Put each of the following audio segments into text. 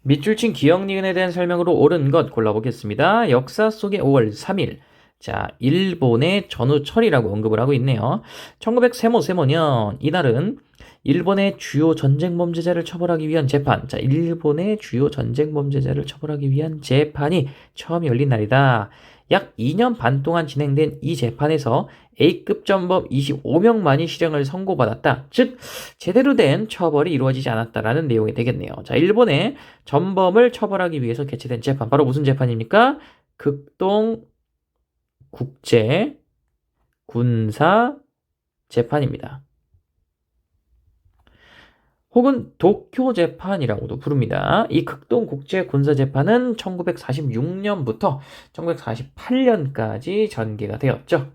밑줄 친 기억 니은에 대한 설명으로 옳은 것 골라보겠습니다. 역사 속의 5월 3일. 자, 일본의 전우철이라고 언급을 하고 있네요. 1900세모년 이날은 일본의 주요 전쟁 범죄자를 처벌하기 위한 재판. 자, 일본의 주요 전쟁 범죄자를 처벌하기 위한 재판이 처음 열린 날이다. 약 2년 반 동안 진행된 이 재판에서 A급 전범 25명만이 실형을 선고받았다. 즉, 제대로 된 처벌이 이루어지지 않았다라는 내용이 되겠네요. 자, 일본의 전범을 처벌하기 위해서 개최된 재판. 바로 무슨 재판입니까? 극동 국제 군사 재판입니다. 혹은 도쿄 재판이라고도 부릅니다. 이 극동 국제 군사 재판은 1946년부터 1948년까지 전개가 되었죠.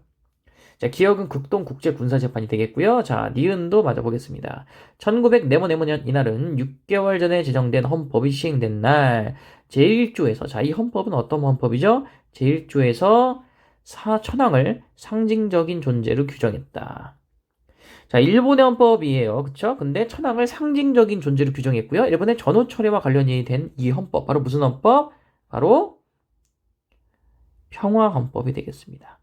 자, 기억은 극동 국제 군사 재판이 되겠고요. 자, 니은도 맞아보겠습니다. 1900네모네모년 이날은 6개월 전에 제정된 헌법이 시행된 날 제1조에서, 자, 이 헌법은 어떤 헌법이죠? 제1조에서 천황을 상징적인 존재로 규정했다. 자, 일본의 헌법이에요. 그쵸? 근데 천황을 상징적인 존재로 규정했고요. 일본의 전후철회와 관련이 된 이 헌법. 바로 무슨 헌법? 바로 평화헌법이 되겠습니다.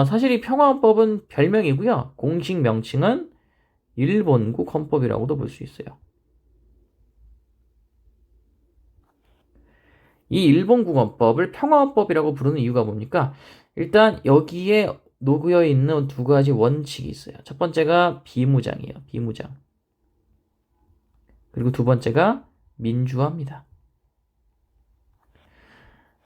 사실 이 평화헌법은 별명이고요. 공식 명칭은 일본국 헌법이라고도 볼 수 있어요. 이 일본국 헌법을 평화헌법이라고 부르는 이유가 뭡니까? 일단 여기에 놓여 있는 두 가지 원칙이 있어요. 첫 번째가 비무장이에요. 비무장. 그리고 두 번째가 민주화입니다.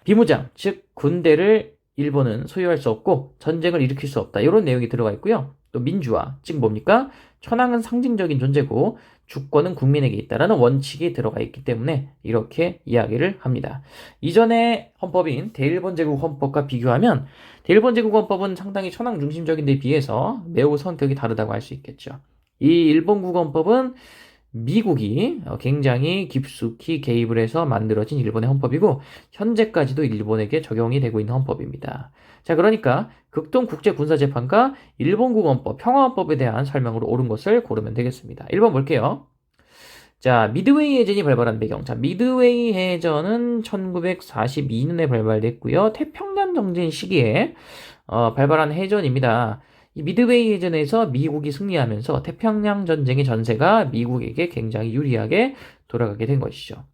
비무장, 즉 군대를 일본은 소유할 수 없고 전쟁을 일으킬 수 없다. 이런 내용이 들어가 있고요. 또 민주화, 즉 뭡니까? 천황은 상징적인 존재고 주권은 국민에게 있다라는 원칙이 들어가 있기 때문에 이렇게 이야기를 합니다. 이전의 헌법인 대일본 제국 헌법과 비교하면 대일본 제국 헌법은 상당히 천황 중심적인 데 비해서 매우 성격이 다르다고 할 수 있겠죠. 이 일본국 헌법은 미국이 굉장히 깊숙이 개입을 해서 만들어진 일본의 헌법이고 현재까지도 일본에게 적용이 되고 있는 헌법입니다. 자, 그러니까 극동국제군사재판과 일본국헌법, 평화헌법에 대한 설명으로 옳은 것을 고르면 되겠습니다. 1번 볼게요. 자, 미드웨이 해전이 발발한 배경. 자, 미드웨이 해전은 1942년에 발발됐고요. 태평양 정전 시기에 발발한 해전입니다. 이 미드웨이 해전에서 미국이 승리하면서 태평양 전쟁의 전세가 미국에게 굉장히 유리하게 돌아가게 된 것이죠.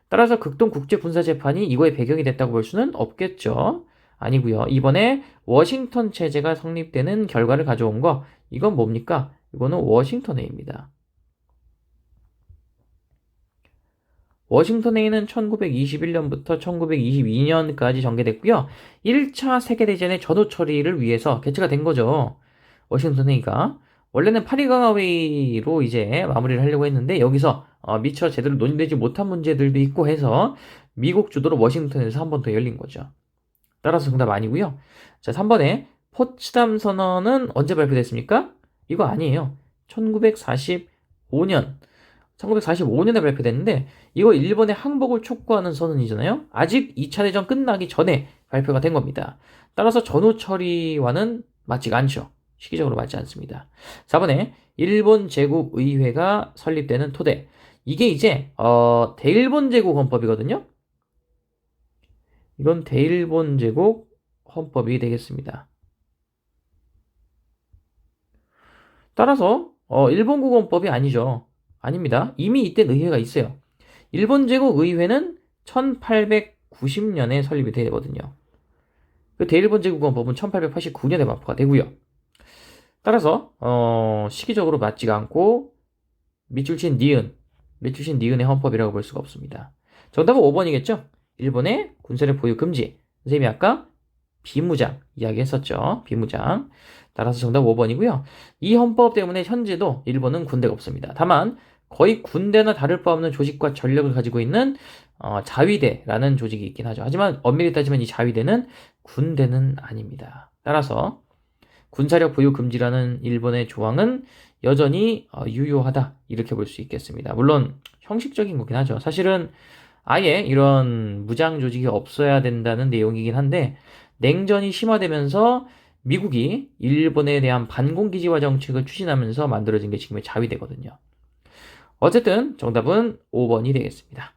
따라서 극동 국제 군사 재판이 이거의 배경이 됐다고 볼 수는 없겠죠. 아니고요. 이번에 워싱턴 체제가 성립되는 결과를 가져온 거, 이건 뭡니까? 이거는 워싱턴 회의입니다. 워싱턴 회의는 1921년부터 1922년까지 전개됐고요. 1차 세계대전의 전후 처리를 위해서 개최가 된 거죠. 워싱턴 회의가. 원래는 파리강화 회의로 이제 마무리를 하려고 했는데 여기서 미처 제대로 논의되지 못한 문제들도 있고 해서 미국 주도로 워싱턴에서 한 번 더 열린 거죠. 따라서 정답 아니고요. 자, 3번에 포츠담 선언은 언제 발표됐습니까? 이거 아니에요. 1945년. 1945년에 발표됐는데 이거 일본의 항복을 촉구하는 선언이잖아요. 아직 2차 대전 끝나기 전에 발표가 된 겁니다. 따라서 전후 처리와는 맞지가 않죠. 시기적으로 맞지 않습니다. 4번에 일본 제국의회가 설립되는 토대. 이게 이제 대일본 제국 헌법이거든요. 이건 대일본 제국 헌법이 되겠습니다. 따라서 일본국 헌법이 아니죠. 아닙니다. 이미 이때 의회가 있어요. 일본 제국 의회는 1890년에 설립이 되거든요. 그 대일본 제국 헌법은 1889년에 발표가 되고요. 따라서 시기적으로 맞지가 않고 밑줄 친 니은의 헌법이라고 볼 수가 없습니다. 정답은 5번이겠죠? 일본의 군사력 보유 금지. 선생님이 아까 비무장 이야기했었죠. 비무장. 따라서 정답 5번이고요. 이 헌법 때문에 현재도 일본은 군대가 없습니다. 다만 거의 군대나 다를 바 없는 조직과 전력을 가지고 있는 자위대라는 조직이 있긴 하죠. 하지만 엄밀히 따지면 이 자위대는 군대는 아닙니다. 따라서 군사력 보유 금지라는 일본의 조항은 여전히 유효하다 이렇게 볼 수 있겠습니다. 물론 형식적인 거긴 하죠. 사실은 아예 이런 무장 조직이 없어야 된다는 내용이긴 한데 냉전이 심화되면서 미국이 일본에 대한 반공기지화 정책을 추진하면서 만들어진 게 지금의 자위대거든요. 어쨌든 정답은 5번이 되겠습니다.